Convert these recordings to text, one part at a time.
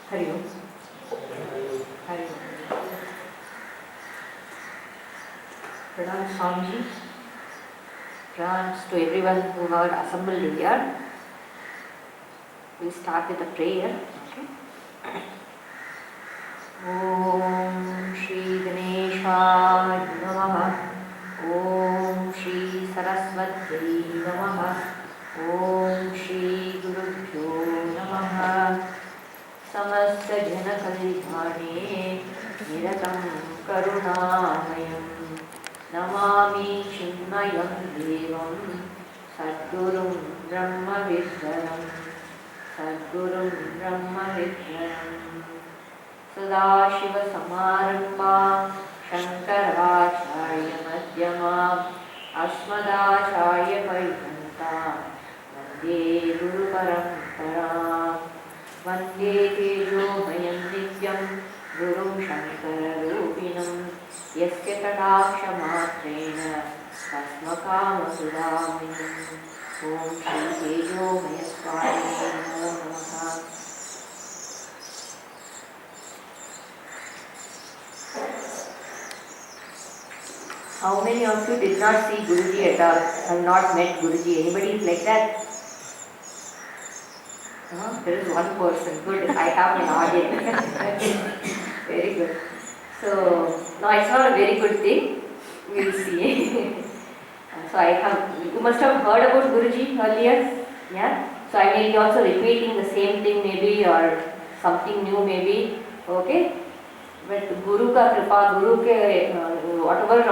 Hari Om. Hari Om. Pranam Swamiji. Pranams to everyone who are assembled here. We start with a prayer. Okay. Om Shri Ganeshaya Namaha. Om Shri Saraswati Namaha. Om Shri Gurubhyo Namaha. Samasta Jana Kalidhane Niratam Karunamayam Namami Chinmayam Devam Sadgurum Brahma Vidyaram Sadgurum Brahma Vidyaram Sadashiva Samaramba Shankaracharya Madhyama Asmadacharya Pariyanta Vande Guru Parampara Vande Tejomaya Gurum Shankara Rupinam Yasya Tadaksha Matrena Tasmakama Sudhaminam Om Shri Tejomaya Swara Maauli. How many of you did not see Guruji at all? Have not met Guruji? Anybody is like that? There is one person. Good. I have an audience. Very good. So, no, it's not a very good thing. We will see. So, you must have heard about Guruji earlier. Yeah. So, I may be also repeating the same thing maybe or something new maybe. Okay. But Guru ka kripa, Guru ke whatever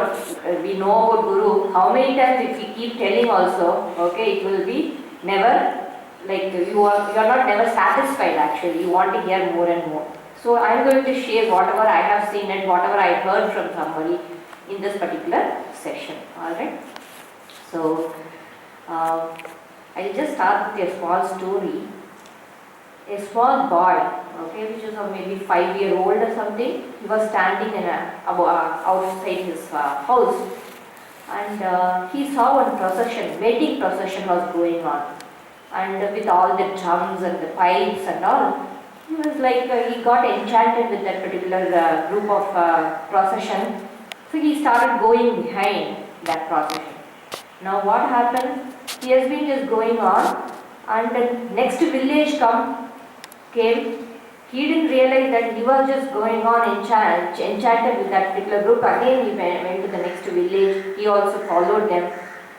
we know about Guru, how many times if we keep telling also, okay, it will be never. Like you are not never satisfied actually, you want to hear more and more. So I am going to share whatever I have seen and whatever I heard from somebody in this particular session. Alright. So I will just start with a small story. A small boy, okay, which is maybe 5-year-old or something, he was standing outside his house and he saw one procession, wedding procession was going on. And with all the drums and the pipes and all, he was like, he got enchanted with that particular group of procession. So he started going behind that procession. Now what happened? He has been just going on and the next village came. He didn't realize that he was just going on enchanted with that particular group. Again he went to the next village. He also followed them.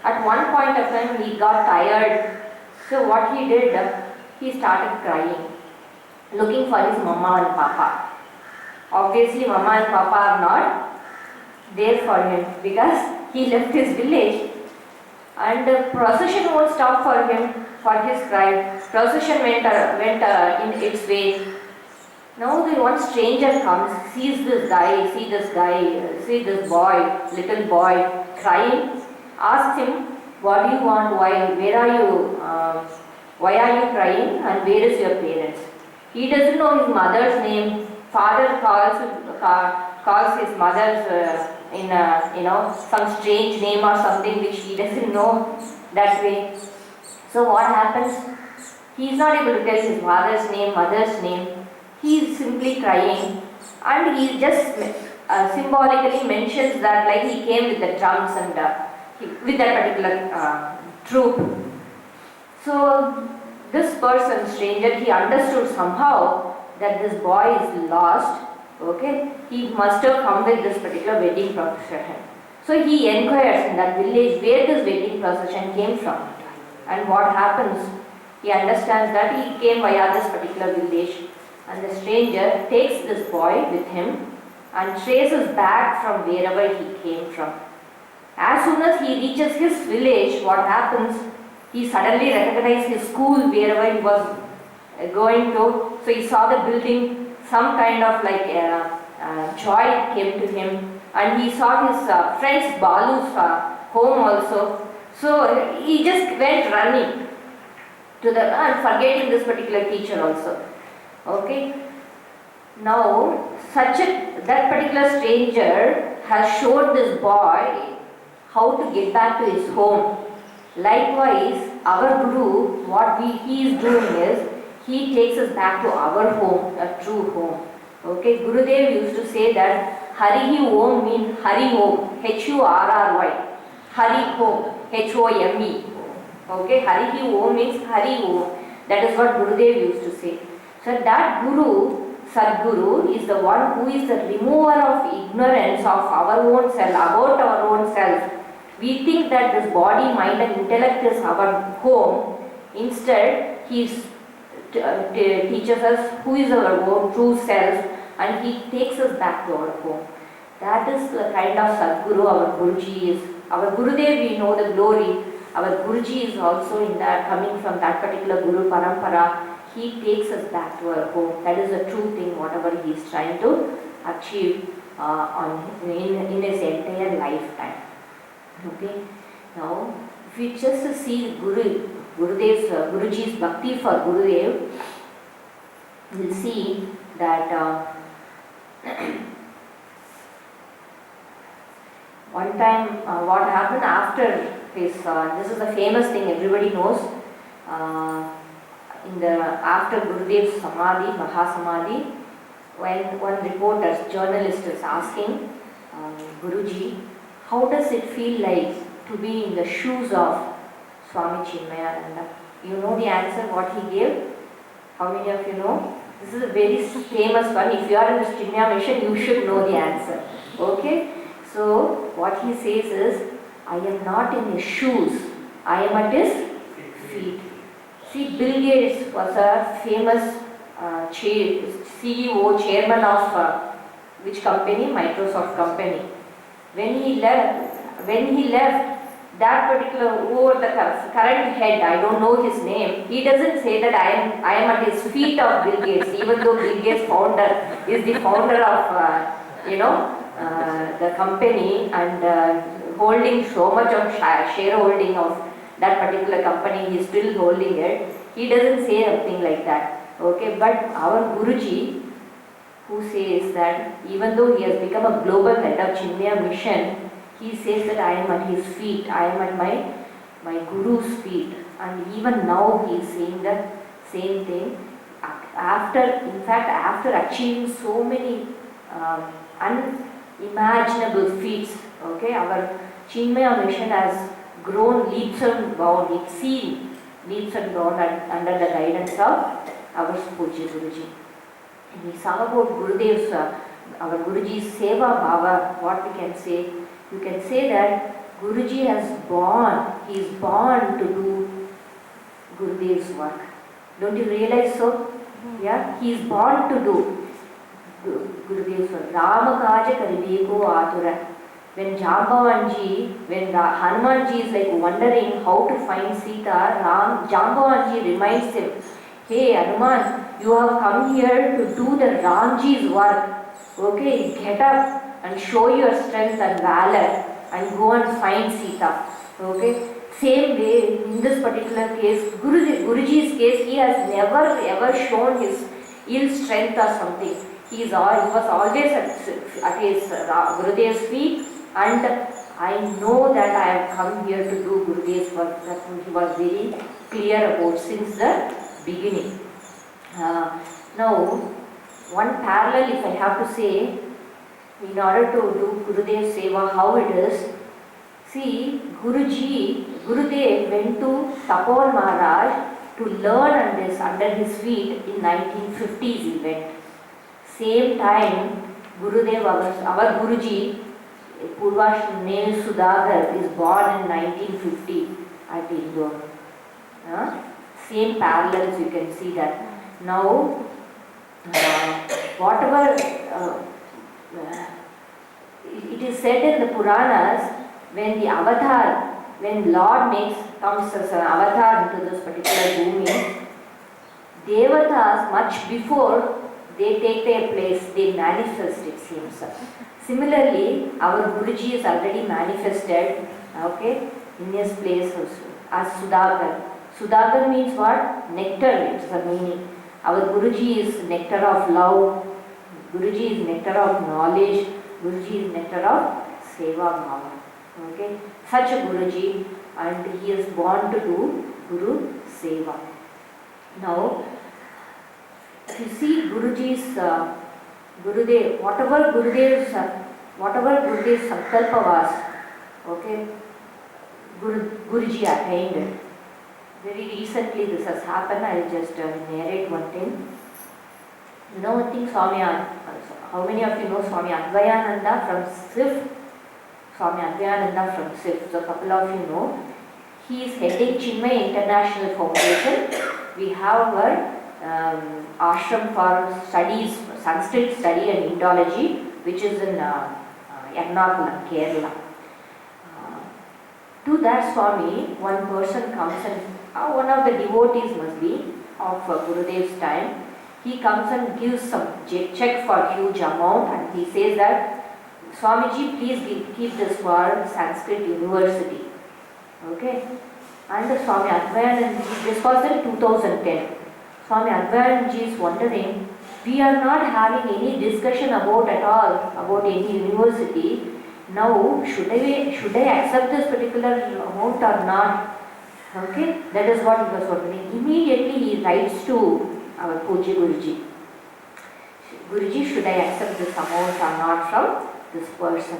At one point of time he got tired. So what he did, he started crying, looking for his mama and papa. Obviously mama and papa are not there for him because he left his village and the procession won't stop for him for his cry. Procession went in its way. Now the one stranger comes, sees this little boy crying, asks him, what do you want? Why are you crying? And where is your parents? He doesn't know his mother's name. Father calls his mother's in some strange name or something which he doesn't know that way. So what happens? He is not able to tell his father's name, mother's name. He is simply crying, and he just symbolically mentions that like he came with the drums and with that particular troop. So this person, stranger, he understood somehow that this boy is lost. Okay, he must have come with this particular wedding procession. So he inquires in that village where this wedding procession came from. And what happens? He understands that he came via this particular village. And the stranger takes this boy with him and traces back from wherever he came from. As soon as he reaches his village, what happens? He suddenly recognized his school wherever he was going to. So he saw the building, some kind of like joy came to him, and he saw his friend's Balu's home also. So he just went running to and forgetting this particular teacher also. Okay. Now that particular stranger has showed this boy how to get back to his home. Likewise, our Guru, what he is doing is, he takes us back to our home, a true home. Okay, Gurudev used to say that Harihi Om means Hari Home, Hurry, Hari Home, Home. Okay, Harihi Om means Hari Om. That is what Gurudev used to say. So that Guru, Sadguru, is the one who is the remover of ignorance of our own self, about our own self. We think that this body, mind and intellect is our home. Instead, he teaches us who is our own true self, and he takes us back to our home. That is the kind of Sadguru our Guruji is. Our Gurudev, we know the glory. Our Guruji is also in that, coming from that particular Guru Parampara. He takes us back to our home. That is the true thing, whatever he is trying to achieve in his entire lifetime. Okay. Now, if we just see Guruji's bhakti for Gurudev, we'll see that one time what happened after his, this is the famous thing everybody knows, after Gurudev's Samadhi, Mahasamadhi, when one reporter, journalist is asking Guruji, how does it feel like to be in the shoes of Swami Chinmayananda? You know the answer, what he gave? How many of you know? This is a very famous one. If you are in the Chinmaya mission, you should know the answer. Okay? So, what he says is, I am not in his shoes, I am at his feet. See, Bill Gates was a famous CEO, chairman of which company? Microsoft company. When he left, that particular, over the current head, I don't know his name, he doesn't say that I am at his feet of Bill Gates, even though Bill Gates is the founder of, the company and holding so much of shareholding of that particular company, he is still holding it. He doesn't say something like that. Okay, but our Guruji, who says that even though he has become a global head of Chinmaya mission, he says that I am at his feet, I am at my Guru's feet. And even now he is saying the same thing. After achieving so many unimaginable feats, okay, our Chinmaya mission has grown leaps and bounds, it's seen leaps and bounds under the guidance of our Pujya Guruji. And we saw about Gurudev's, our Guruji's Seva Bhava, what we can say. You can say that Guruji he is born to do Gurudev's work. Don't you realize so? Yeah, he is born to do Gurudev's work. Ramakaja Karibeko Atura. When Jambavanji, when Hanumanji is like wondering how to find Sita, Jambavanji reminds him, hey Hanuman, you have come here to do the Ramji's work. Okay, get up and show your strength and valor and go and find Sita. Okay, same way in this particular case, Guruji's case, he has never ever shown his ill strength or something. He was always at his Gurudev's feet, and I know that I have come here to do Gurudev's work. That he was very clear about since the beginning. Now, one parallel, if I have to say, in order to do Gurudev Seva, how it is, see, Gurudev went to Tapol Maharaj to learn under his feet in 1950s he went. Same time, Gurudev, our Guruji, Purvashne Sudhakar, is born in 1950 at Indore. Same parallels, you can see that. Now, whatever it is said in the Puranas, when the avatar, when Lord comes as an avatar into this particular bhumi, Devatas, much before they take their place, they manifest, it seems. Similarly, our Guruji is already manifested, okay, in his place as Sudhakar. Sudhakar means what? Nectar, it's the meaning. Our Guruji is nectar of love, Guruji is nectar of knowledge, Guruji is nectar of Seva Bhava. Okay, such a Guruji, and he is born to do Guru Seva. Now, you see Guruji's, Gurudev, whatever Gurudev's sankalpa was, okay, Guruji attained it. Very recently this has happened. I will just narrate one thing. You know one thing, how many of you know Swami Advayananda from SIF? Swami Advayananda from SIF. So a couple of you know. He is heading Chinmaya International Foundation. We have our Ashram for studies, Sanskrit study and Indology, which is in Ernakulam, Kerala. To that Swami, one person comes and one of the devotees must be of Gurudev's time. He comes and gives some check for huge amount, and he says that Swamiji, please keep this for Sanskrit University. Okay, and the Swami Advayanandaji, this was in 2010. Swami Advayanandaji is wondering, we are not having any discussion about at all about any university. Now, should I accept this particular amount or not? Okay, that is what he was wondering. Immediately he writes to our Pujya Guruji. Guruji, should I accept this amount or not from this person?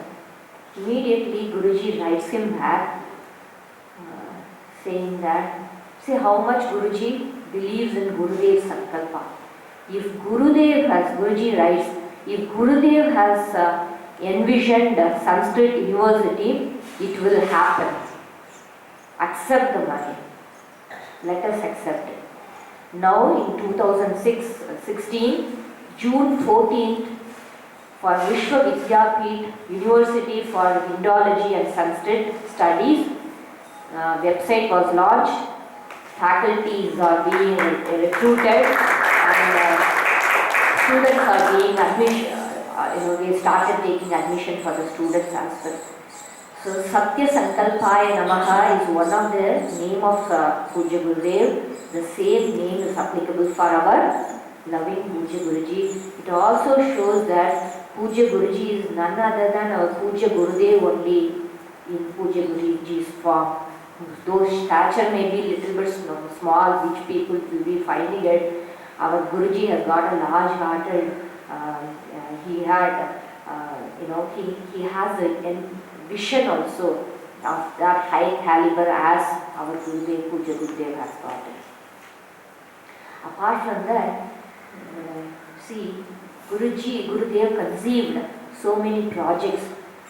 Immediately Guruji writes him back saying that, see how much Guruji believes in Gurudev's sankalpa. If Gurudev has, Guruji writes, if Gurudev has envisioned Sanskrit University, it will happen. Accept the money. Let us accept it. Now in 2016, June 14th, for Vishwa Vidyapeeth University for Indology and Sanskrit Studies, website was launched. Faculties are being recruited and students are being admission. They started taking admission for the students as well. So Satya Sankalpaya Namaha is one of the name of Pujya Gurudev. The same name is applicable for our loving Pujya Guruji. It also shows that Pujya Guruji is none other than our Pujya Gurudev only in Pujya Guruji's form. Though stature may be little bit small, which people will be finding it, our Guruji has got a large hearted. He had, he has a vision also of that high caliber as our Gurudev, Pujya Gurudev has got it. Apart from that, see, Gurudev conceived so many projects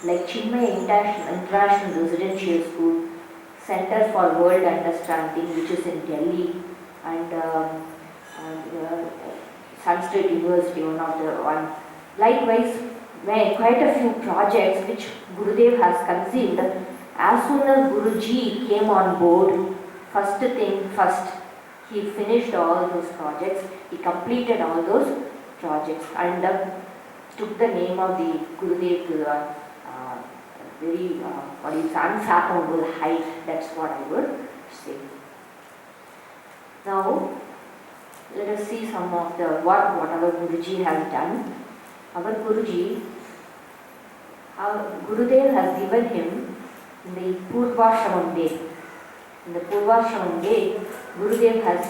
like Chinmaya International Residential School, Center for World Understanding, which is in Delhi, and Sanskrit University, one. Likewise, quite a few projects which Gurudev has conceived. As soon as Guruji came on board, first thing first, he finished all those projects, he completed all those projects and took the name of the Gurudev to the very unfathomable height. That's what I would say. Now, let us see some of the whatever Guruji has done. Our Gurudev has given him in the Purvashramam day. In the Purvashramam day, Gurudev has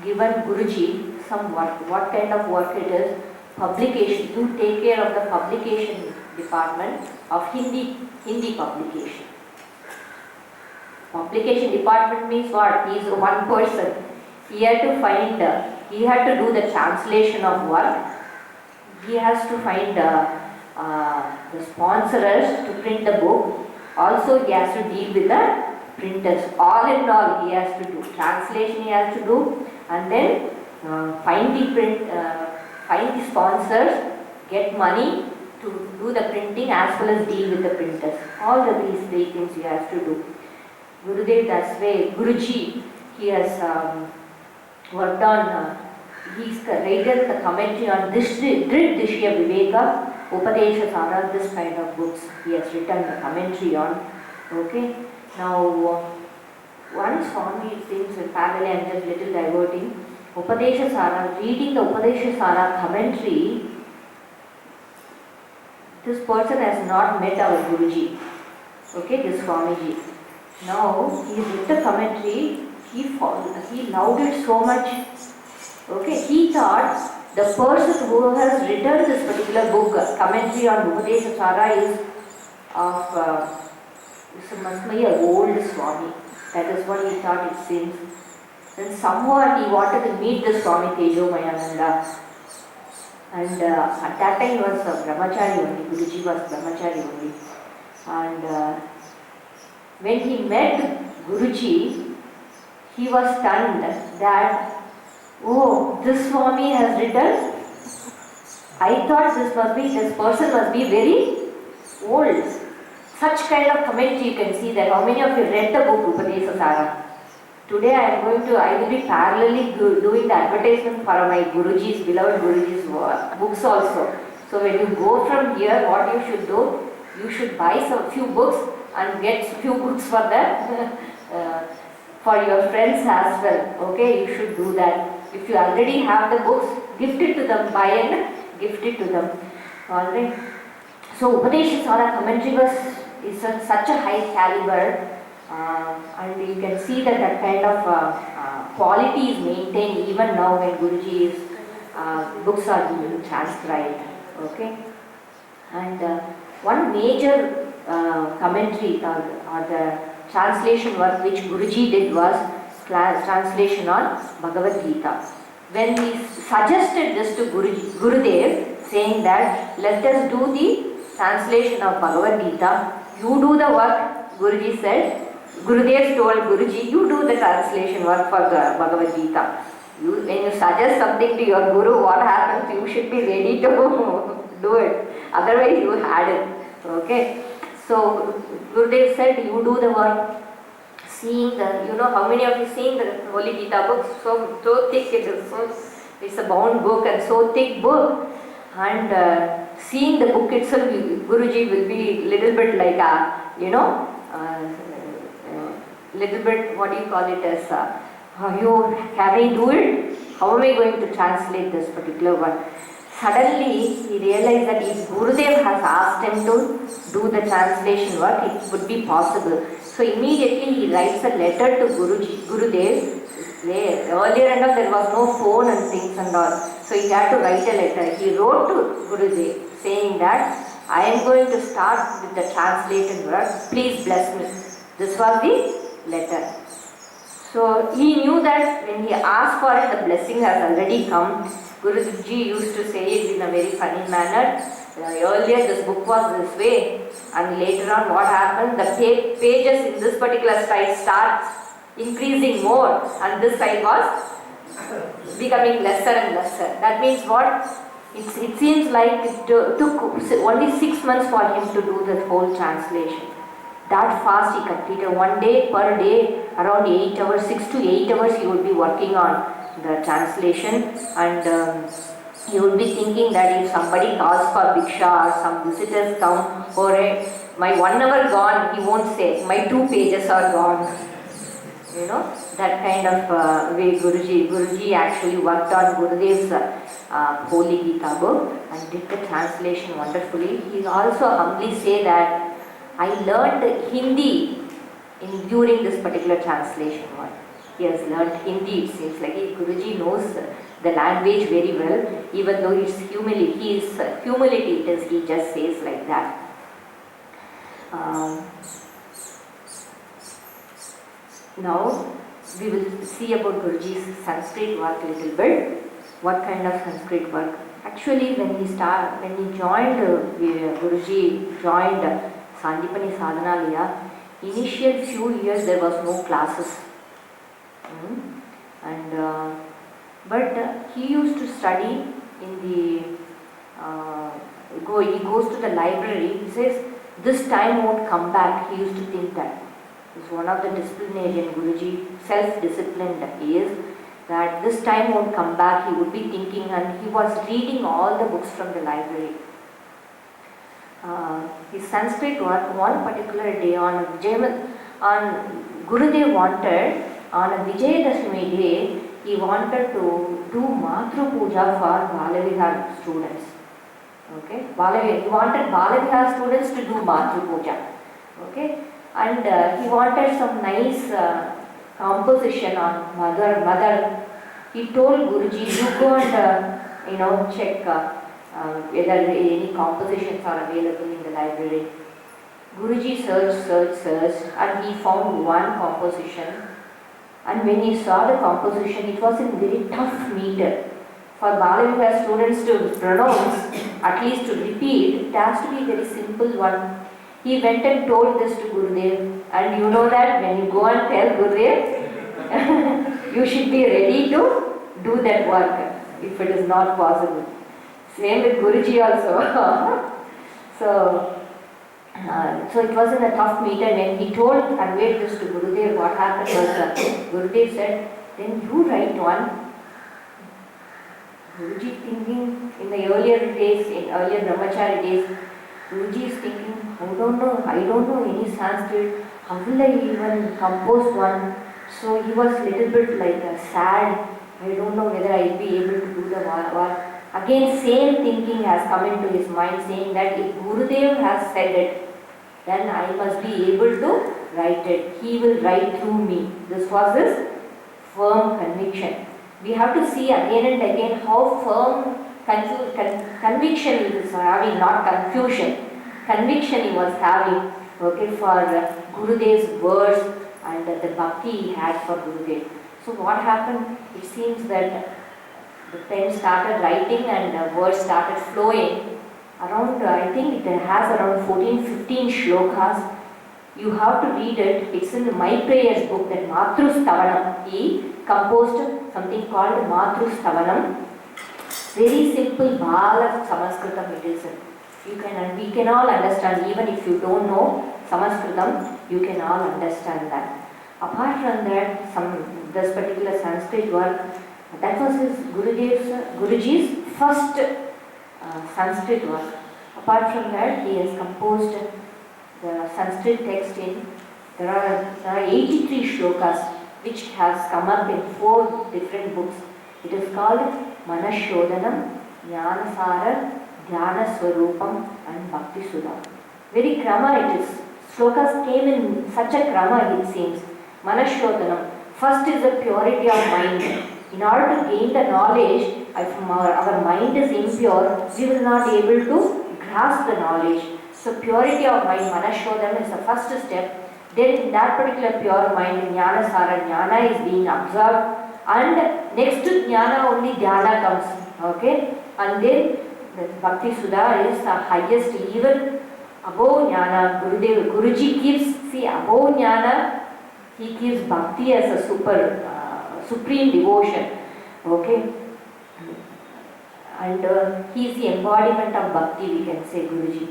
given Guruji some work. What kind of work it is? Publication. To take care of the publication department of Hindi publication. Publication department means what? He is one person. He had to do the translation of work. He has to find the sponsors to print the book. Also, he has to deal with the printers. All in all, he has to do translation. He has to do, and then find the sponsors, get money to do the printing as well as deal with the printers. All these three things he has to do. Gurudev, that's way. Guruji, he has worked on. He's written the commentary on Drit Dishya Viveka, Upadesha Sara, this kind of books he has written the commentary on. Okay. Now, one Swami thinks in parallel, I'm just little diverting. Upadesha Sara, reading the Upadesha Sara commentary, this person has not met our Guruji. Okay, this Swamiji. Now, he read the commentary, he loved it so much. Okay, he thought the person who has written this particular book, commentary on Upadesha Swara, is of must be an old Swami. That is what he thought, it seems. Then somehow he wanted to meet the Swami Tejomayanandaji. And at that time he was Brahmachari only, Guruji was Brahmachari only. And when he met Guruji, he was stunned that, oh, this Swami has written. I thought this person must be very old. Such kind of commentary you can see that. How many of you read the book Upadesha Sara? Today I will be parallelly doing the advertisement for my Guruji's, beloved Guruji's books also. So when you go from here, what you should do, you should buy some few books and get few books for for your friends as well. Okay, you should do that. If you already have the books, gift it to them, buy and gift it to them. Alright. So Upadesha Swara commentary is such a high caliber. And you can see that kind of quality is maintained even now when Guruji's books are being transcribed. Okay, and one major commentary or the translation work which Guruji did was translation on Bhagavad Gita. When he suggested this to Gurudev, saying that let us do the translation of Bhagavad Gita, you do the work, Guruji said. Gurudev told Guruji, you do the translation work for the Bhagavad Gita. When you suggest something to your Guru, what happens? You should be ready to do it. Otherwise you had it. Okay. So Gurudev said, you do the work. Seeing the, how many of you seen the Holy Gita books? So thick it is. It's a bound book and so thick book. And seeing the book itself, Guruji will be little bit like little bit, what do you call it as, can I do it? How am I going to translate this particular one? Suddenly, he realized that if Gurudev has asked him to do the translation work, it would be possible. So immediately he writes a letter to Gurudev. Earlier there was no phone and things and all. So he had to write a letter. He wrote to Gurudev saying that, I am going to start with the translated work. Please bless me. This was the letter. So he knew that when he asked for it, the blessing has already come. Guruji used to say it in a very funny manner. Earlier this book was this way, and later on what happened, the pages in this particular side starts increasing more, and this side was becoming lesser and lesser. That means what? It seems like it took only 6 months for him to do the whole translation. That fast he completed. One day per day, around 8 hours, 6 to 8 hours he would be working on the translation, and he would be thinking that if somebody calls for Bhiksha or some visitors come, or my 1 hour gone, he won't say, my 2 pages are gone. That kind of way Guruji actually worked on Gurudev's Holy Gita book and did the translation wonderfully. He also humbly say that I learned Hindi during this particular translation one. He has learned Hindi. It seems like Guruji knows the language very well, even though it's humility. It is, he just says like that. Now we will see about Guruji's Sanskrit work a little bit. What kind of Sanskrit work? Actually, when he joined Guruji joined Sandipani Sadhanalaya, initial few years there was no classes. But he used to study in the, he goes to the library. He says, this time won't come back. He used to think that. He's one of the disciplinarian Guruji, self-disciplined he is, that this time won't come back. He would be thinking, and he was reading all the books from the library. His Sanskrit work, one particular day on Gurudev wanted, on a Vijayadashmi day, he wanted to do Matru Puja for Balavihar students. Okay, he wanted Balavihar students to do Matru Puja. Okay, and he wanted some nice composition on mother He told Guruji, you go and check whether any compositions are available in the library. Guruji searched, and he found one composition. And when he saw the composition, it was in very tough meter. For Balaviha's students to pronounce, at least to repeat, it has to be a very simple one. He went and told this to Gurudev, and you know that when you go and tell Gurudev, you should be ready to do that work if it is not possible. Same with Guruji also. So it was in a tough meter. When he conveyed this to Gurudev, what happened was Gurudev said, then you write one. Guruji thinking in the earlier days, in earlier Brahmachari days, Guruji is thinking, I don't know any Sanskrit, how will I even compose one? So he was little bit sad, I don't know whether I will be able to do the work. Again, same thinking has come into his mind, saying that if Gurudev has said it, then I must be able to write it. He will write through me. This was his firm conviction. We have to see again and again how firm conviction he was having, not confusion. Conviction he was having, for Gurudev's words and the bhakti he had for Gurudev. So what happened? It seems that the pen started writing and words started flowing. Around, I think it has around 14-15 shlokas. You have to read it. It's in Maitrey's book, that Matrustavanam. He composed something called Matrustavanam. Very simple Bala Samaskritam it is. We can all understand, even if you don't know Samaskritam, you can all understand that. Apart from that, this particular Sanskrit work, that was his Guruji's first Sanskrit work. Apart from that, he has composed the Sanskrit text there are 83 shlokas which has come up in 4 different books. It is called Manashodhanam, Jnanasara, Dhyana Swarupam and Bhakti Sudha. Very krama it is. Shlokas came in such a krama, it seems. Manashodhanam. First is the purity of mind. In order to gain the knowledge, if our mind is impure, we will not be able to grasp the knowledge. So purity of mind, Manashodhanam, is the first step. Then in that particular pure mind, Jnanasara, Jnana is being observed. And next to Jnana only Dhyana comes. Okay? And then the Bhakti Sudha is the highest, even above Jnana. Guruji gives, above Jnana, he gives Bhakti as a supreme devotion. Okay? And he is the embodiment of Bhakti, we can say, Guruji.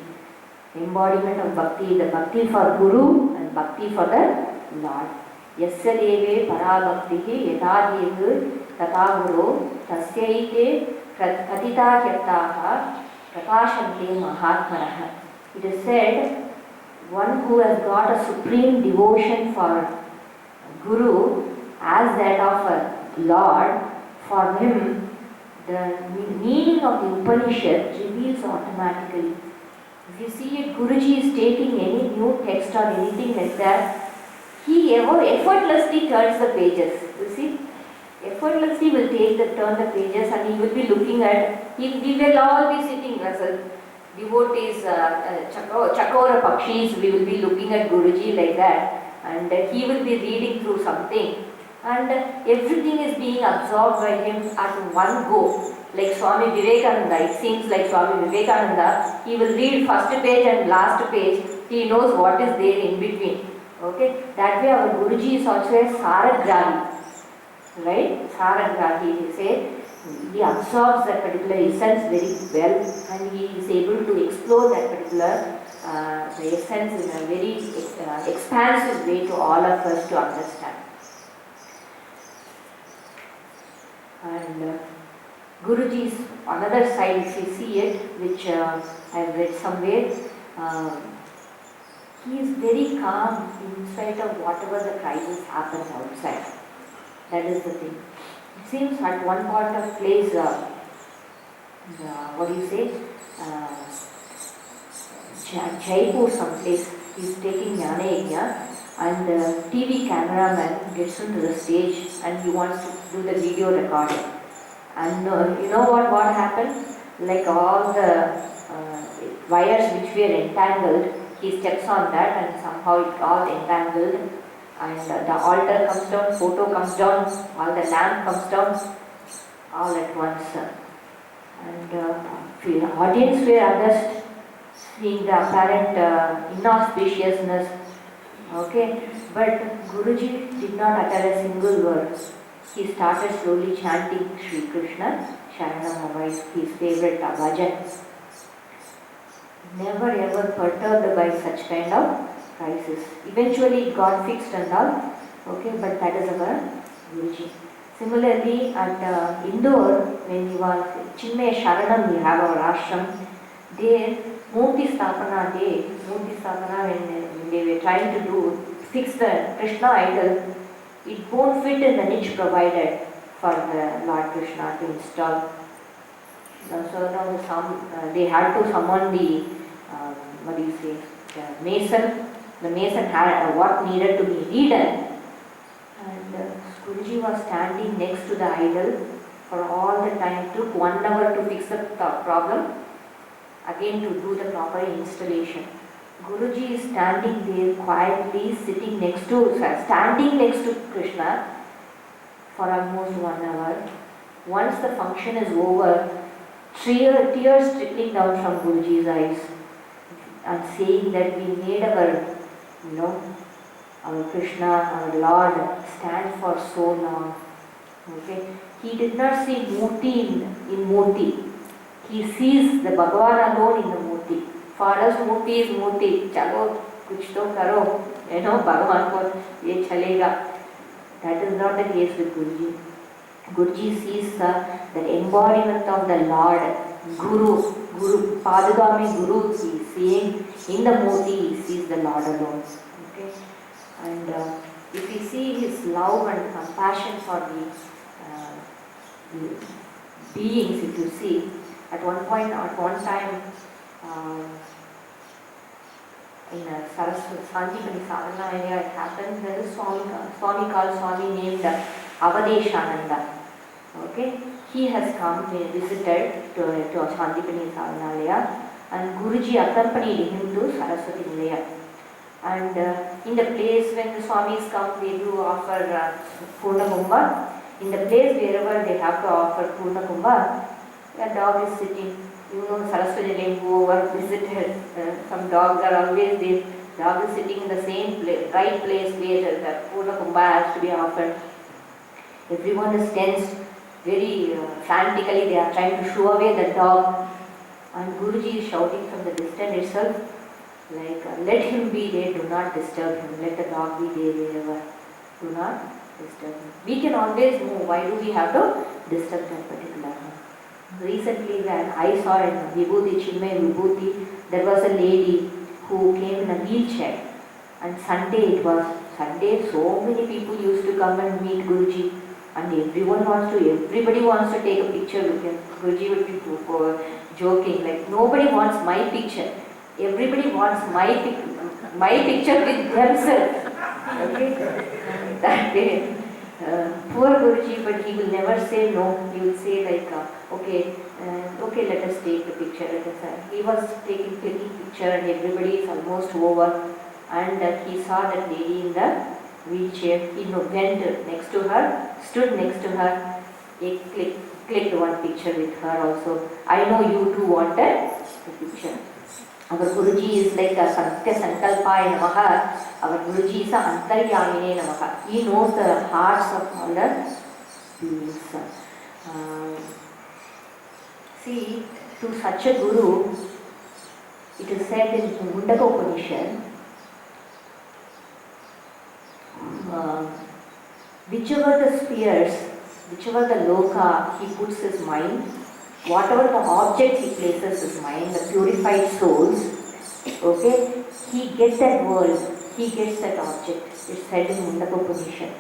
Embodiment of Bhakti, the Bhakti for Guru and Bhakti for the Lord. Yasya deve parabhaktihi yadadyehu tata guru tasyaite katita kyataha prakashante mahatmanaha. It is said, one who has got a supreme devotion for Guru as that of a Lord, for him the meaning of the Upanishad reveals automatically. If you see it, Guruji is taking any new text or anything like that, he effortlessly turns the pages. You see, effortlessly will turn the pages, and he will be looking at. We will all be sitting as a devotees, Chakora Pakshis. We will be looking at Guruji like that, and he will be reading through something, and everything is being absorbed by him at one go. Like Swami Vivekananda, it seems like Swami Vivekananda, he will read first page and last page. He knows what is there in between. Okay, that way our Guruji is also a Saragrahi, right? Saragrahi, he say, he absorbs that particular essence very well, and he is able to explore that particular the essence in a very expansive way to all of us to understand. And Guruji's another side, if you see it, which I have read somewhere, he is very calm in spite of whatever the crisis happens outside. That is the thing. It seems at one point of place, Jaipur someplace, he is taking Jnana Yajna, and the TV cameraman gets into the stage and he wants to do the video recording. And you know what happened? Like all the wires which were entangled, he steps on that and somehow it all entangled. And the altar comes down, photo comes down, all the lamp comes down, all at once. And the audience were aghast, seeing the apparent inauspiciousness. Okay, but Guruji did not utter a single word. He started slowly chanting Sri Krishna, Sharanam, his favorite bhajan. Never ever perturbed by such kind of crisis. Eventually it got fixed and all. Okay, but that is our Guruji. Similarly, at Indore, when he was Chinmaya Sharanam, we have our ashram. There, Murti Sthapana day, when they were trying to fix the Krishna idol, it won't fit in the niche provided for the Lord Krishna to install. So now they had to summon the, the mason. The mason had what needed to be redone. And Guruji was standing next to the idol for all the time. It took 1 hour to fix the problem, again to do the proper installation. Guruji is standing there quietly, standing next to Krishna for almost 1 hour. Once the function is over, tears trickling down from Guruji's eyes and saying that we made our Krishna, our Lord, stand for so long. Okay, he did not see Murti in Murti. He sees the Bhagavan alone in the Murti. For us, Murti is Murti. Chalo, kuch to karo. Bhagavan ko ye chalega. That is not the case with Guruji. Guruji sees the embodiment of the Lord, Guru, Padagami Guru, he is seeing in the Murti, he sees the Lord alone. Okay? And if we see his love and compassion for the beings, if you see, at one time, in Santipani Sadhana area, it happened. There is a Swami called Swami named Avadeshananda. Okay, he has come, visited to Santipani Sadhana area, and Guruji accompanied him to Saraswati Nilaya. And in the place when the Swamis come, they do offer Purna Kumbha. In the place wherever they have to offer Purna Kumbha, a dog is sitting. Saraswati Nilaya, whoever visited, some dogs are always there. Dog is sitting in the same place, right place where the Purna Kumbha has to be offered. Everyone is tense, very frantically they are trying to shoo away the dog. And Guruji is shouting from the distance itself, like, let him be there, do not disturb him. Let the dog be there wherever. Do not disturb him. We can always move. Why do we have to disturb that particular one? Recently, when I saw in Vibhooti, Chinmaya Vibhooti, there was a lady who came in a wheelchair. And Sunday, so many people used to come and meet Guruji. And everybody wants to take a picture with him. Guruji would be joking, like, nobody wants my picture. Everybody wants my picture with themselves. Okay? That way, poor Guruji, but he will never say no. He will say like, okay, let us take the picture. He was taking picture and everybody is almost over. And he saw that lady in the wheelchair. He went next to her, stood next to her, he clicked one picture with her also. I know you too wanted the picture. Our Guruji is like a Satya Sankalpaya Namaha. Our Guruji is a Antaryamine Namaha. He knows the hearts of all the beings. See, to such a Guru, it is said in Mundaka Upanishad, whichever the spheres, whichever the loka he puts his mind, whatever the object he places his mind, the purified souls, okay, he gets that world, he gets that object. It's said in Mundaka Upanishad.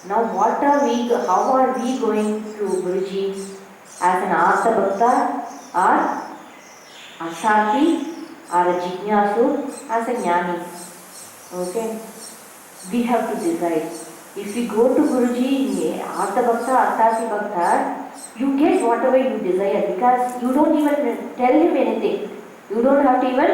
Now how are we going to Guruji as an Artha Bhakta, or a Sati, or a Jignasu, as a Jnani? Okay? We have to decide. If we go to Guruji, Artha Bhakta, Arthasi Bhakta, you get whatever you desire because you don't even tell him anything. You don't have to even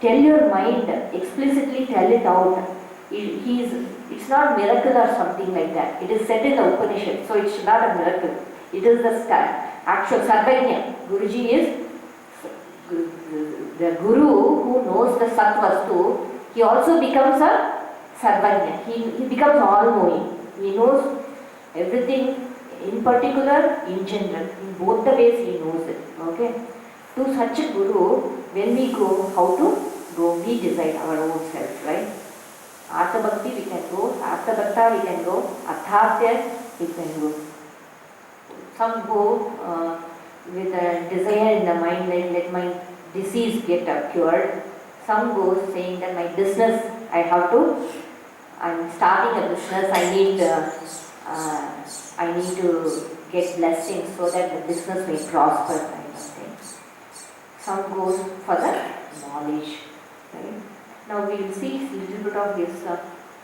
tell your mind, explicitly tell it out. It's not miracle or something like that. It is said in the Upanishad, so it's not a miracle. It is the actual Sarvajna. Guruji is the Guru who knows the Sat Vastu. He also becomes a Sarvajna. He becomes all-knowing. He knows everything in particular, in general. In both the ways he knows it. Okay? To such a Guru, when we go, how to go? We decide our own self, right? Artha Bhakti we can go, Artha Bhakta we can go, Arthasya we can go. Some go with a desire in the mind, like let my disease get cured. Some go saying that my business, I'm starting a business, I need to get blessings so that the business may prosper, kind of thing. Some goes for the knowledge, right? Now we will see a little bit of his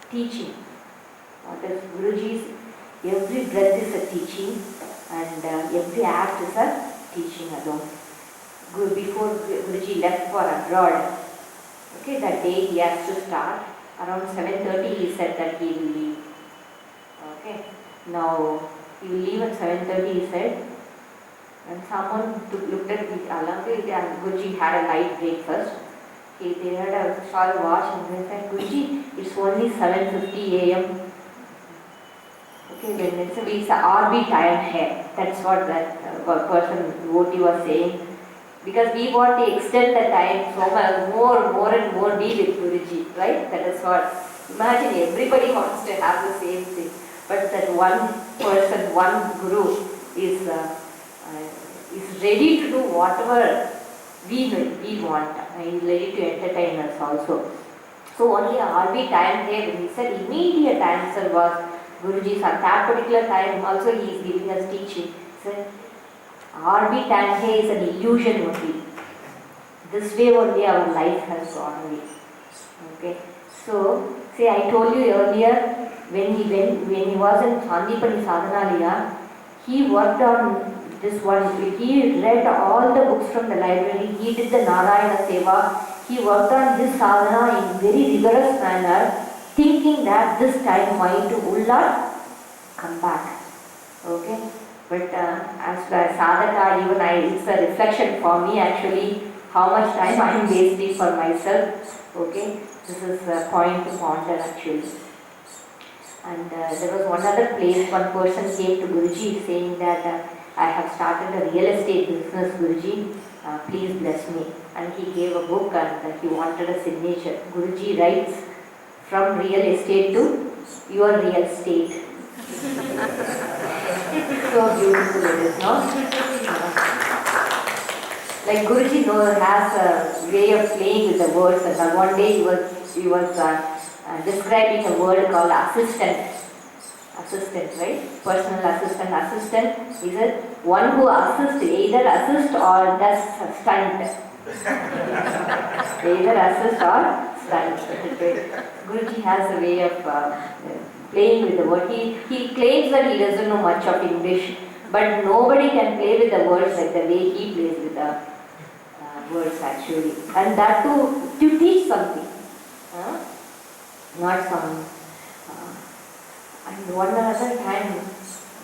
teaching. What is Guruji's, every breath is a teaching and every act is a teaching alone. Before Guruji left for abroad, okay, that day he has to start. Around 7:30 he said that he will leave. Okay, now he will leave at 7:30 he said. And someone looked at the alarm, Guruji had a light breakfast. They had a short wash and they said, Guruji, it's only 7:50 a.m. Okay, then it's a RB time here. That's what that person, Vibhooti, was saying. Because we want to extend the time so much, more and more be with Guruji, right? That is what. Imagine everybody wants to have the same thing. But that one person, one Guru is ready to do whatever we want. He is ready to entertain us also. So only RB time here, when he said immediate answer was Guruji's at that particular time also he is giving us teaching. He said, RB time here is an illusion only. This way only our life has gone away. Okay. So, say I told you earlier, when he was in Sandipani Sadhanalaya, he worked on this one. He read all the books from the library. He did the Narayana Seva. He worked on his sadhana in very rigorous manner, thinking that this time mind will not come back. Okay. But as a sadhaka, even it's a reflection for me actually how much time I am wasting for myself. Okay, this is a point to ponder actually. And there was one other place, one person came to Guruji saying that I have started a real estate business, Guruji, please bless me. And he gave a book and he wanted a signature. Guruji writes, from real estate to your real estate. So beautiful it is, no? Like Guruji has a way of playing with the words, and one day he was describing a word called assistant, right? Personal assistant. Assistant is one who assists, either assist or does stunt. Either assist or stunt. Guruji has a way of playing with the word. He claims that he doesn't know much of English, but nobody can play with the words like the way he plays with the words actually. And that to teach something. Not some. And one another time,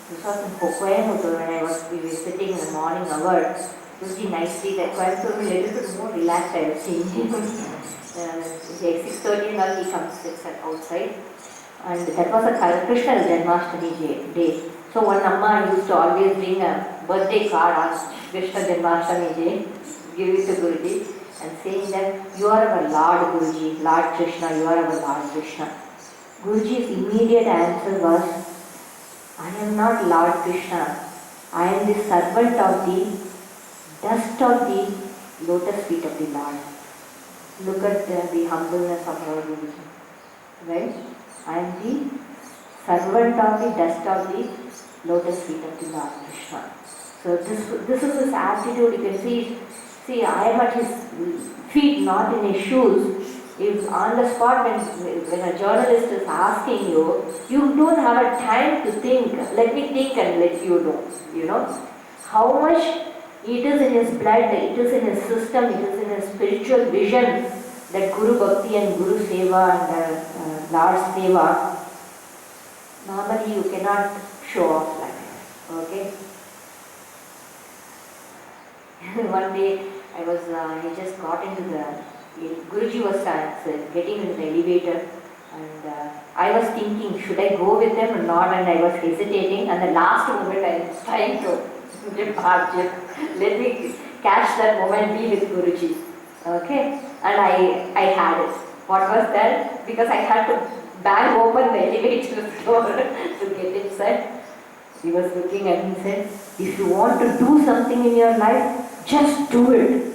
this was in Coimbatore when we were sitting in the morning hour. Guruji nicely, that Coimbatore was a little bit more relaxed, I have seen him. 6:30 and all he comes sits outside. And that was a Krishna Janmashtami day. So one Amma used to always bring a birthday card on Krishna Janmashtami day, give it to Guruji, and saying that you are our Lord Guruji, Lord Krishna, you are our Lord Krishna. Guruji's immediate answer was, I am not Lord Krishna, I am the servant of the dust of the lotus feet of the Lord. Look at the humbleness of our Guruji, right? I am the servant of the dust of the lotus feet of the Lord Krishna. So this is his attitude. You can see I am at his feet, not in his shoes. If on the spot when a journalist is asking you, you don't have a time to think. Let me think and let you know. You know how much it is in his blood, it is in his system, it is in his spiritual vision that Guru Bhakti and Guru Seva and Lord Seva. Normally you cannot show off like that. Okay. One day I was, I just got into Guruji was getting into the elevator, and I was thinking, should I go with them or not, and I was hesitating, and the last moment I was trying to depart, let me catch that moment, be with Guruji. Okay, and I had it. What was that? Because I had to bang open the elevator door to get inside. He was looking at me and said, if you want to do something in your life, just do it.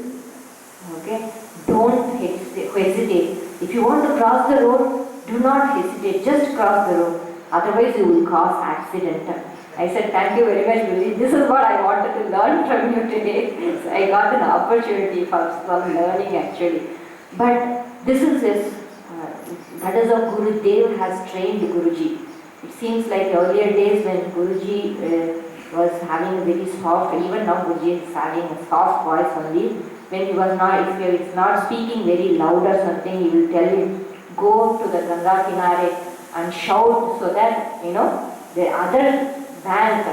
Okay? Don't hesitate. If you want to cross the road, do not hesitate. Just cross the road. Otherwise you will cause accident. I said, thank you very much, Guruji. This is what I wanted to learn from you today. So I got an opportunity from learning actually. But this is his, that is how Guru Dev has trained Guruji. It seems like earlier days when Guruji was having a very soft, even now Guruji is having a soft voice only. When he was not, if he is not speaking very loud or something, he will tell him, go to the Ganga Kinare and shout so that, you know, the other bank,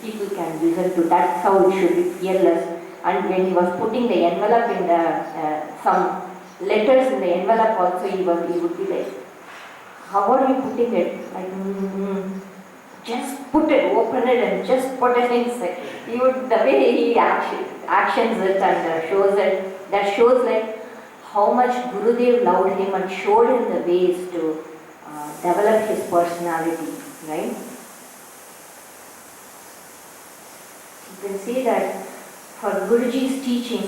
people can listen to. That's how it should be, fearless. And when he was putting the envelope in the, some letters in the envelope also, he would be like, how are you putting it? Like, just put it, open it and just put it inside. He would, the way he actions it and shows it, that shows like how much Gurudev loved him and showed him the ways to develop his personality, right? You can see that for Guruji's teaching,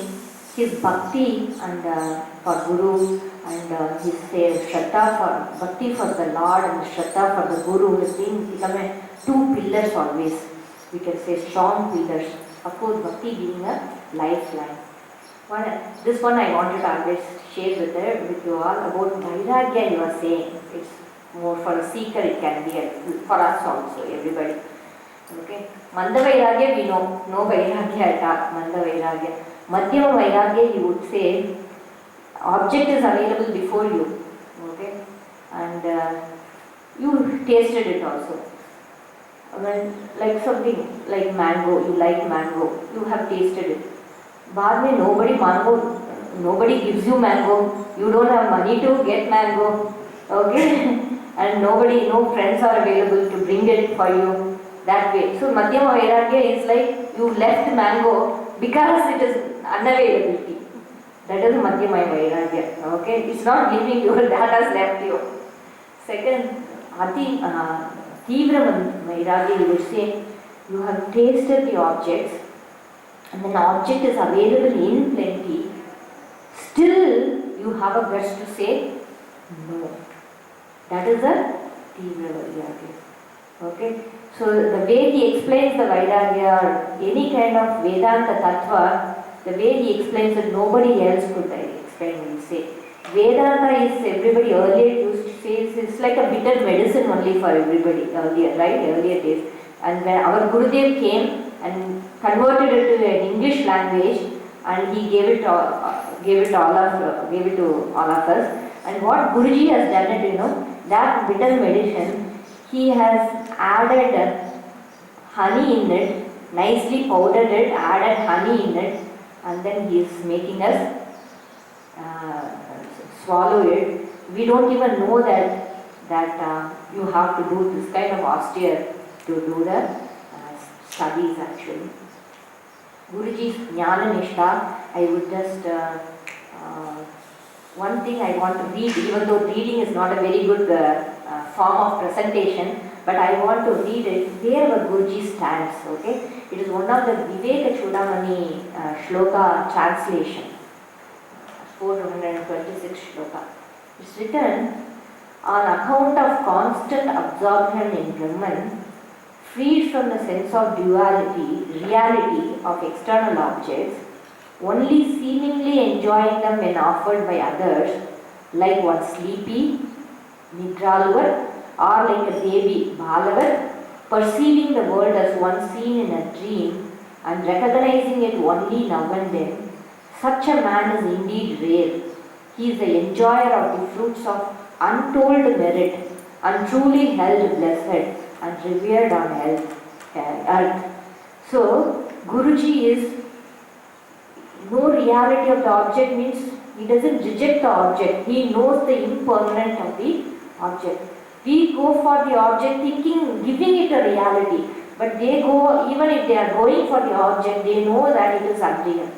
his bhakti and for Guru and his Shraddha for bhakti for the Lord and Shraddha for the Guru has become two pillars always. We can say strong pillars. Of course, bhakti being a lifeline. This one I wanted to always share with you all about Vairagya. You are saying it's more for a seeker. It can be for us also, everybody. Okay. Manda Vairagya we know, no Vairagya at all. Manda Vairagya. Madhyama Vairagya, you would say, object is available before you, okay, and you tasted it also. When, like something like mango, you like mango, you have tasted it. Baad mein nobody gives you mango, you don't have money to get mango, okay, and no friends are available to bring it for you, that way. So Madhyama Vairagya is like you left mango because it is unavailability. That is Madhyama Vairagya. Okay? It's not giving you, that has left you. Second, Tivra Vairagya, you would say, you have tasted the objects and an object is available in plenty. Still, you have a guts to say no. That is a Tivra Vairagya. Okay? So the way he explains the Vairagya or any kind of Vedanta Tattva, the way he explains it, nobody else could explain when he say. Vedanta is, everybody earlier used to say, it's like a bitter medicine only for everybody earlier, right? Earlier days. And when our Gurudev came and converted it to an English language, and he gave it to all of us. And what Guruji has done it, you know, that bitter medicine, he has added honey in it, nicely powdered it, added honey in it, and then he is making us swallow it. We don't even know that you have to do this kind of austere to do the studies actually. Guruji's Jnana Nishtha, I would just, one thing I want to read, even though reading is not a very good form of presentation, but I want to read it where our Guruji stands, okay? It is one of the Viveka Chudamani Shloka translation, 426 Shloka. It's written, on account of constant absorption in Brahman, freed from the sense of reality of external objects, only seemingly enjoying them when offered by others, like one sleepy, nidraluvar, or like a baby, balavar, perceiving the world as one seen in a dream and recognizing it only now and then. Such a man is indeed rare. He is the enjoyer of the fruits of untold merit and truly held blessed and revered on earth. So, Guruji is no reality of the object, means he doesn't reject the object. He knows the impermanent of the object. We go for the object thinking, giving it a reality. But they go, even if they are going for the object, they know that it is unreal.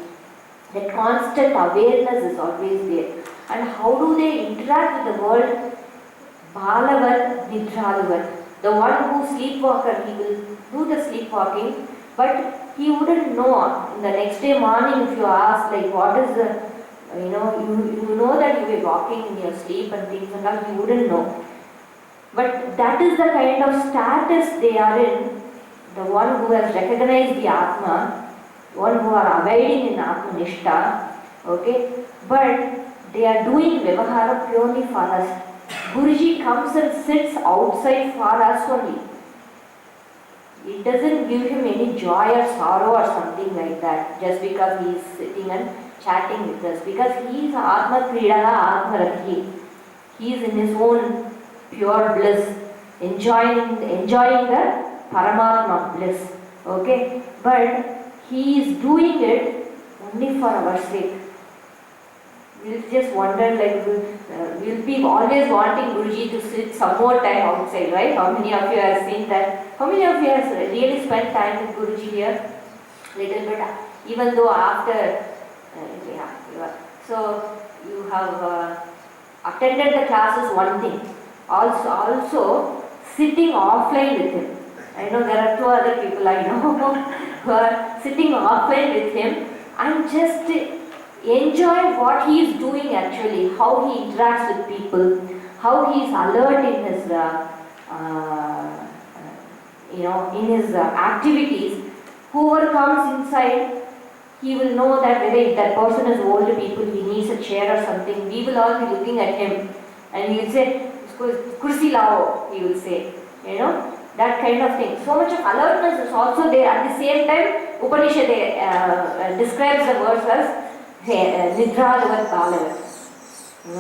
That constant awareness is always there. And how do they interact with the world? Balavar, Nidralavar. The one who sleepwalker, he will do the sleepwalking, but he wouldn't know. In the next day morning, if you ask, like, what is the, you know that you were walking in your sleep and things and all, you wouldn't know. But that is the kind of status they are in. The one who has recognized the Atma, one who are abiding in Atma Nishta, okay, but they are doing Vyavahara purely for us. Guruji comes and sits outside for us only. It doesn't give him any joy or sorrow or something like that, just because he is sitting and chatting with us, because he is Atma Kridala Atma Radhi. He is in his own pure bliss, enjoying the Paramatma bliss, okay, but he is doing it only for our sake. We'll just wonder, like, we'll be always wanting Guruji to sit some more time outside, right? How many of you have seen that? How many of you have really spent time with Guruji here? Little bit, even though after, so you have attended the classes, one thing. Also sitting offline with him. I know there are two other people I know who are sitting offline with him and just enjoy what he is doing actually, how he interacts with people, how he is alert in his, in his activities. Whoever comes inside, he will know that whether if that person is old people, he needs a chair or something, we will all be looking at him and he will say, kursi lao, he will say, that kind of thing. So much of alertness is also there. At the same time, Upanishad describes the verse as Nidra Lavat Balavat.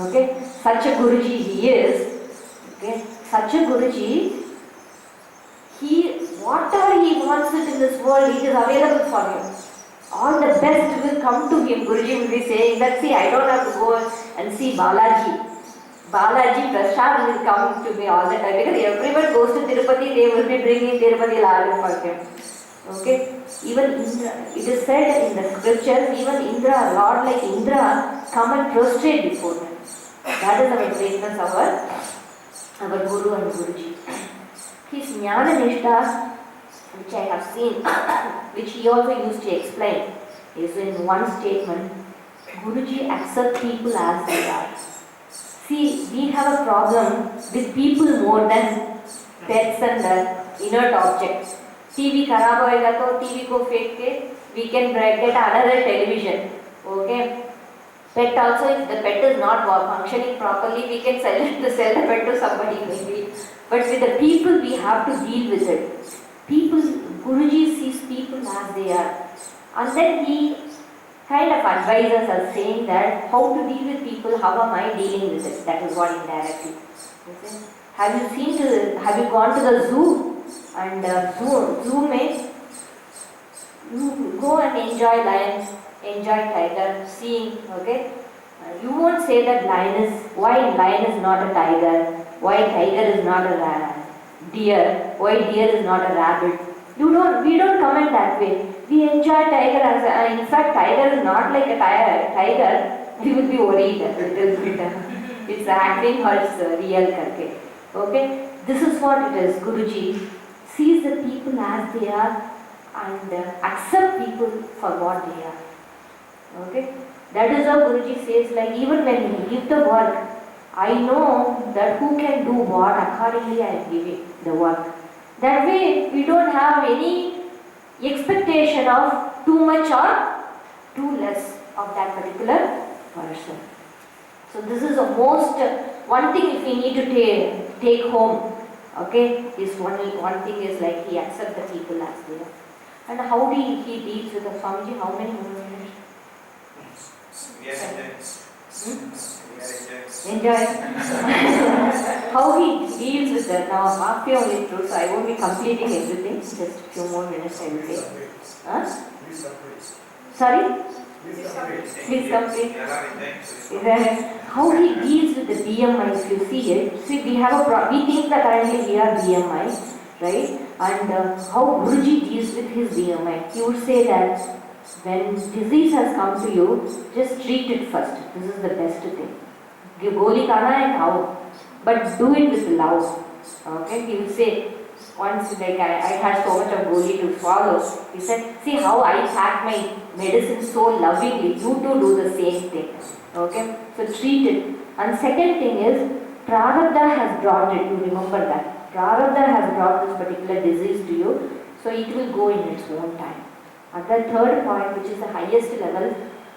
Okay, such a Guruji he is. Okay, such a Guruji, whatever he wants it in this world, it is available for him. All the best will come to him. Guruji will be saying that, see, I don't have to go and see Balaji. Balaji Prasad will come to me all the time, because everyone goes to Tirupati, they will be bringing Tirupati Lalu for him. Okay? Even Indra, it is said in the scriptures, even Indra, Lord like Indra, come and prostrate before him. That is our greatness, our Guru and Guruji. His Jnana Nishta, which I have seen, which he also used to explain, is in one statement, Guruji accepts people as they are. See, we have a problem with people more than pets and inert objects. TV kharab hoega to TV ko fek ke we can get another television. Okay. Pet also, if the pet is not functioning properly, we can sell the pet to somebody maybe. But with the people, we have to deal with it. People, Guruji sees people as they are. And then he kind of advises us saying that how to deal with people, how am I dealing with it? That is what indirectly. Okay. Have you gone to the zoo? And zoo means you go and enjoy lions, enjoy tiger, seeing, okay? You won't say that why lion is not a tiger, why tiger is not a deer, why deer is not a rabbit. We don't comment that way. We enjoy tiger as in fact tiger is not like a tiger, we will be worried a little bit. It's acting or it's real karke. Okay? This is what it is. Guruji sees the people as they are and accept people for what they are. Okay? That is how Guruji says, like, even when we give the work, I know that who can do what, accordingly I am giving the work. That way we don't have any expectation of too much or too less of that particular person. So this is the most, one thing if we need to take home, okay, is one thing is like he accepts the people as they are. And how he deals with the Swamiji, how many more minutes? Enjoy. How he deals with that. Now half year only through, so I won't be completing everything. Just a few more minutes I will take. Huh? Sorry? Please complete. How he deals with the BMI, if you see it. See, we think that currently we are BMI, right? And how Guruji deals with his BMI. He would say that when disease has come to you, just treat it first. This is the best thing. Give goli khana and khao, but do it with love. Okay? He will say, once like I had so much of goli to swallow, he said, see how I pack my medicine so lovingly, you too do the same thing. Okay? So treat it. And second thing is, Prarabdha has brought it, you remember that. Prarabdha has brought this particular disease to you, so it will go in its own time. And the third point, which is the highest level,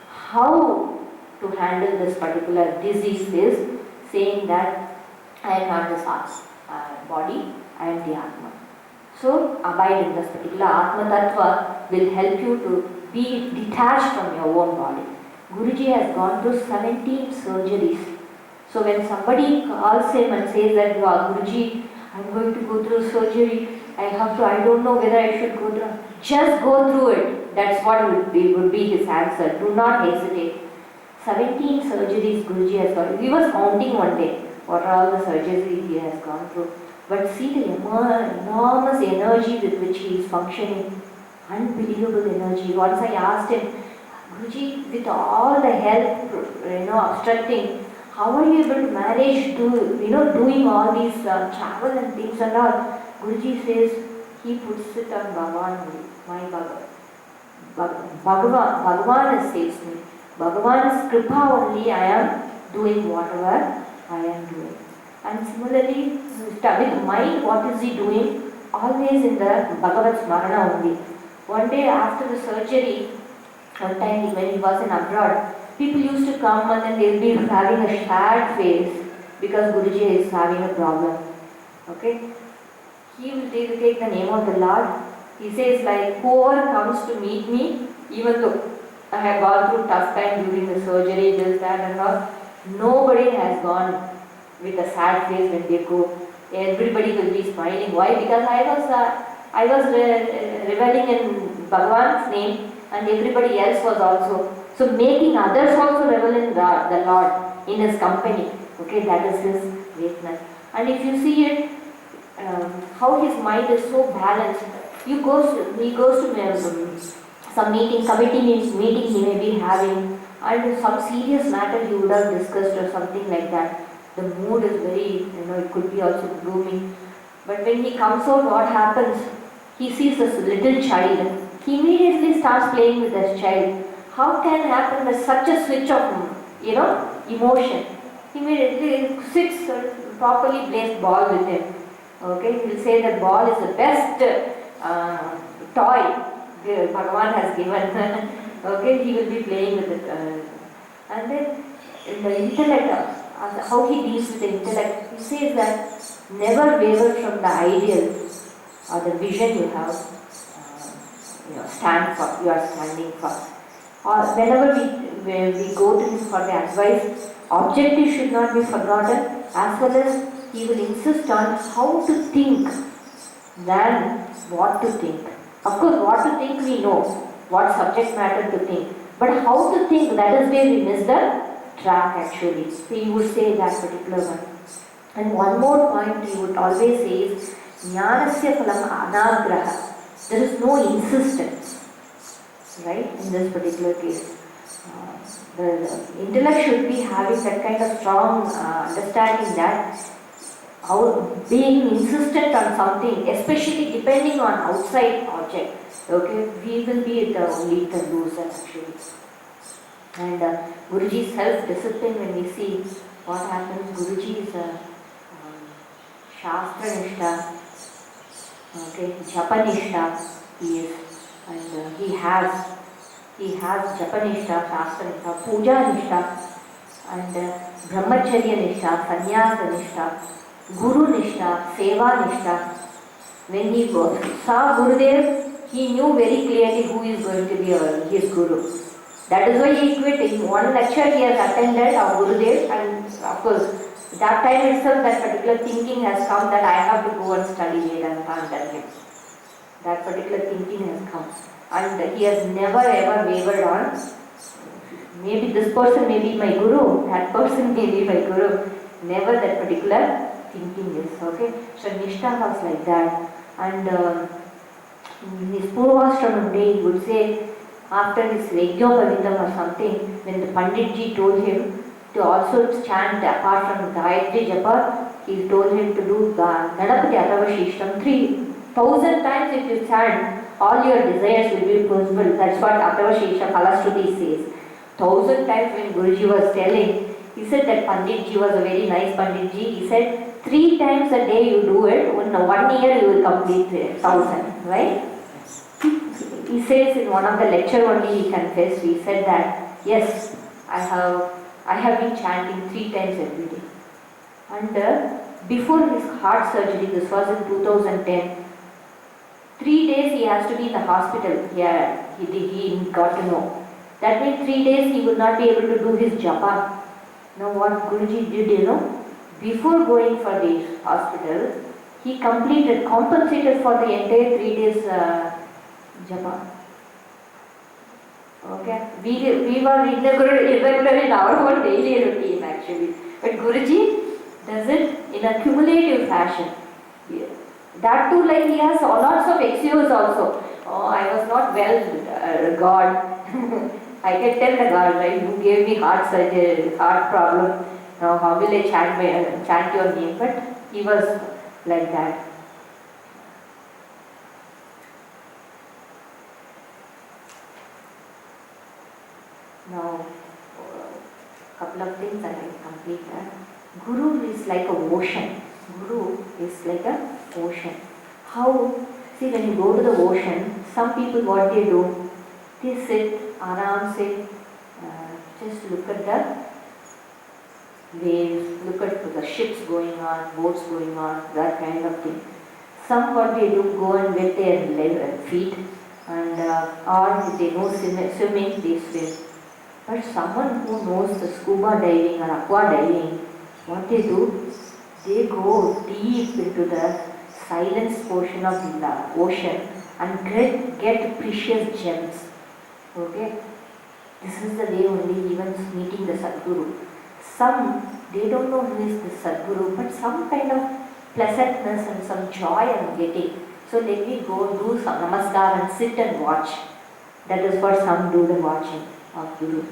how to handle this particular disease is saying that I am not this body, I am the Atma. So abide in this particular Atma Tattva will help you to be detached from your own body. Guruji has gone through 17 surgeries. So when somebody calls him and says that, Guruji, I am going to go through surgery, I don't know whether I should go through. Just go through it. That's what would be his answer. Do not hesitate. 17 surgeries Guruji has gone. He was counting one day what are all the surgeries he has gone through. But see the enormous energy with which he is functioning. Unbelievable energy. Once I asked him, Guruji, with all the help, obstructing, how are you able to manage doing all these travel and things and all? Guruji says, he puts it on Bhagavan, my Bhagavan saves me. Bhagavan's kripa only I am doing whatever I am doing. And similarly, with mind, what is he doing? Always in the Bhagavat Smarana only. One day after the surgery, one time when he was in abroad, people used to come and then they'll be having a sad face because Guruji is having a problem. Okay? He will take the name of the Lord. He says like, whoever comes to meet me, even though I have gone through tough time during the surgery, this, that and all, nobody has gone with a sad face when they go. Everybody will be smiling. Why? Because I was reveling in Bhagavan's name and everybody else was also. So making others also revel in the Lord, in His company. Okay, that is His greatness. And if you see it, how his mind is so balanced. He goes to some committee meeting he may be having, and some serious matter he would have discussed or something like that. The mood is very, it could be also gloomy. But when he comes out, what happens? He sees this little child. He immediately starts playing with this child. How can happen that such a switch of, emotion? He immediately sits properly placed ball with him. Okay, he will say that ball is the best toy Bhagavan has given. Okay, he will be playing with it. And then in the intellect, how he deals with the intellect, he says that never waver from the ideal or the vision you have, stand for, you are standing for. Or whenever we go to him for the advice, objective should not be forgotten, as well as he will insist on how to think than what to think. Of course, what to think we know, what subject matter to think. But how to think, that is where we miss the track actually. So he would say that particular one. And one more point he would always say is, Jnanasya phalam anagraha. There is no insistence, right, in this particular case. The intellect should be having that kind of strong understanding that being insistent on something, especially depending on outside object, okay, we will be only the loser actually. And Guruji's self-discipline, when we see what happens, Guruji is a Shastra Nishta, okay, Japa Nishta he is, and he has Japa Nishta, Shastra Nishta, Puja Nishta, and Brahmacharya Nishtha, Sannyasa Nishtha, Guru Nishtha, Seva Nishtha. When he saw Gurudev, he knew very clearly who is going to be his Guru. That is why he quit. In one lecture he has attended of Gurudev, and of course, that time itself that particular thinking has come that I have to go and study Vedanta under him. That particular thinking has come. And he has never ever wavered on, maybe this person may be my Guru, that person may be my Guru. Never that particular thinking is, okay. So Nishtha was like that. And in his Purvashramam day, he would say, after his Yajnapadidam or something, when the Panditji told him to also chant apart from Gayatri Japa, he told him to do Ganapati Atavashishtam 3,000 times. If you chant, all your desires will be fulfilled. That's what Atavashishta Palastuti says. 1,000 times when Guruji was telling, he said that Panditji was a very nice Panditji. He said 3 times a day you do it, in 1 year you will complete 1,000, right? He says in one of the lecture only he confessed, he said that, yes, I have been chanting 3 times every day. And before his heart surgery, this was in 2010, 3 days he has to be in the hospital. Yeah, he got to know. That means 3 days he would not be able to do his japa. Now what Guruji did, before going for the hospital, he compensated for the entire 3 days japa. Okay, we were irregular in our own daily routine actually. But Guruji does it in a cumulative fashion. Yeah. That too, like he has lots of excuse also. Oh, I was not well, God. I can tell the God, right? You gave me heart surgery, heart problem. Now how will I chant your name? But he was like that. Now, a couple of things I will complete that. Guru is like a ocean. Guru is like a ocean. How? See, when you go to the ocean, some people what they do, they sit, aram se, just look at the waves, look at the ships going on, boats going on, that kind of thing. Some what they do, go and wet their feet, and or if they know swimming, they swim. But someone who knows the scuba diving or aqua diving, what they do, they go deep into the silence portion of the ocean and get precious gems. Okay? This is the way only even meeting the Sadguru. Some, they don't know who is the Sadguru, but some kind of pleasantness and some joy I am getting. So let me go do some namaskar and sit and watch. That is what some do, the watching of Guru.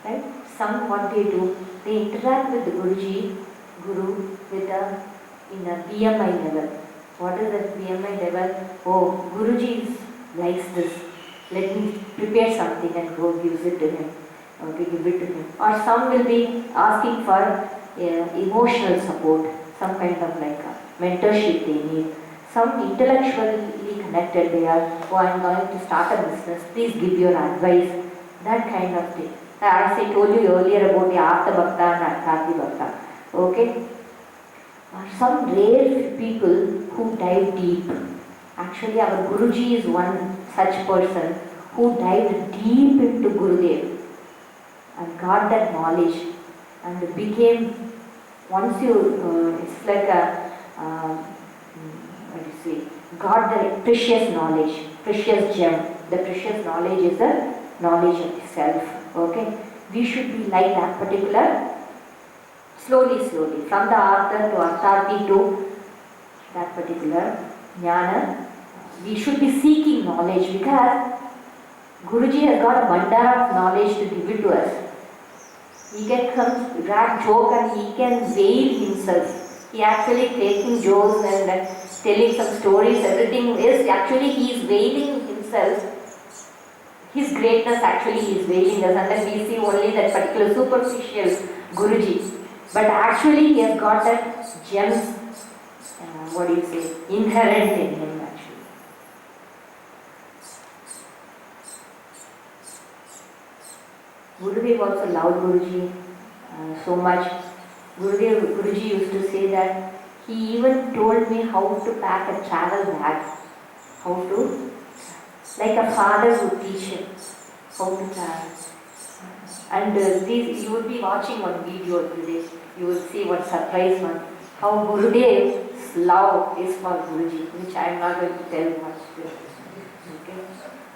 Right? Some what they do, they interact with the Guru with in a BMI level. What is that BMI level? Oh, Guruji likes this. Let me prepare something and go give it to him. Okay, give it to him. Or some will be asking for emotional support, some kind of like a mentorship they need. Some intellectually connected they are, oh, I am going to start a business, please give your advice. That kind of thing. As I told you earlier about the Artha Bhakta and Adhyatma Bhakta. Okay? Some rare people who dive deep. Actually, our Guruji is one such person who dived deep into Gurudev and got that knowledge and became, once you, it's like a, what do you say, got the precious knowledge, precious gem. The precious knowledge is the knowledge of the self. Okay? We should be like that particular, slowly, from the Artha to Arthati to that particular Jnana. We should be seeking knowledge because Guruji has got a bandara of knowledge to give it to us. He can come drag joke and he can veil himself. He actually taking jokes and telling some stories, everything is actually he is veiling himself. His greatness actually he is veiling us, and then we see only that particular superficial Guruji. But actually he has got that gems, what do you say, inherent in him actually. Gurudev also loved Guruji. so much. Guruji used to say that he even told me how to pack a travel bag, how to, like a father would teach him how to travel. And these, you would be watching one video today, you will see one surprise one, how Gurudev's love is for Guruji, which I am not going to tell much. Okay?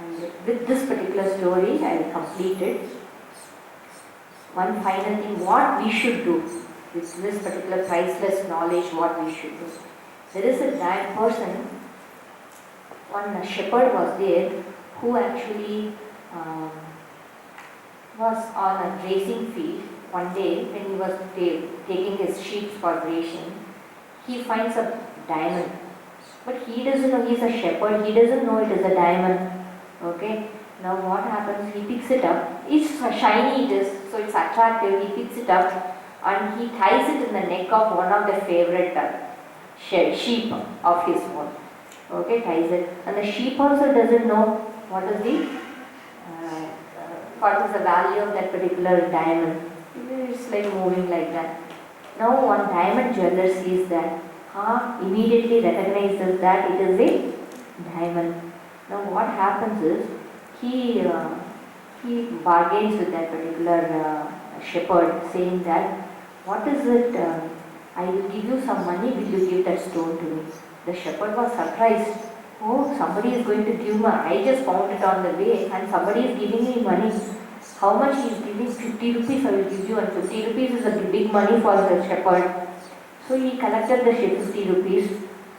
And with this particular story, I will complete it. One final thing, what we should do with this particular priceless knowledge, what we should do. There is a person, one shepherd was there who actually was on a grazing field one day when he was taking his sheep for grazing. He finds a diamond, but he doesn't know, he's a shepherd, he doesn't know it is a diamond. Okay, now what happens, he picks it up, it's shiny it is, so it's attractive, he picks it up and he ties it in the neck of one of the favorite sheep of his own. Okay, ties it, and the sheep also doesn't know what is the value of that particular diamond. It's like moving like that. Now one diamond jeweler sees that, immediately recognizes that it is a diamond. Now what happens is, he bargains with that particular shepherd, saying that, what is it, I will give you some money, will you give that stone to me? The shepherd was surprised. Oh, somebody is going to give me, I just found it on the way and somebody is giving me money. How much he is giving? 50 rupees I will give you, and 50 rupees is a big money for the shepherd. So he collected the 50 rupees,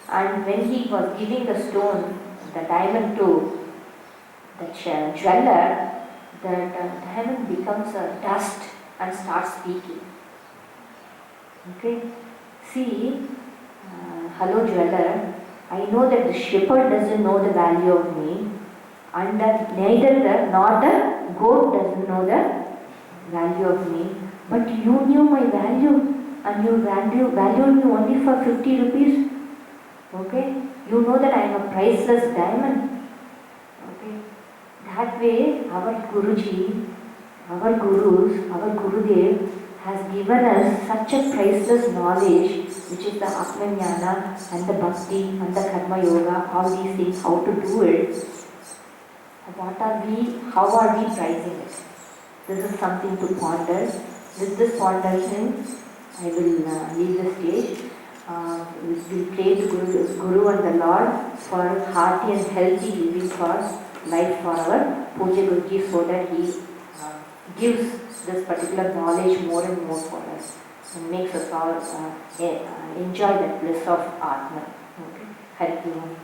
and when he was giving the stone, the diamond to the jeweler, that diamond becomes a dust and starts speaking. Okay, see, hello jeweler, I know that the shepherd doesn't know the value of me, and that neither nor the goat doesn't know the value of me, but you knew my value and you valued me only for 50 rupees. Okay, you know that I am a priceless diamond. Okay, that way our Guruji, our Gurus, our Gurudev has given us such a priceless knowledge, which is the Atmajnana and the Bhakti and the Karma Yoga, all these things, how to do it. How are we prizing it? This is something to ponder. With this ponderation, I will leave the stage. We will pray to Guru and the Lord for hearty and healthy living for life for our Pujya Guruji, so that he gives this particular knowledge more and more for us and makes us all enjoy the bliss of Atma. Okay? Hari Om.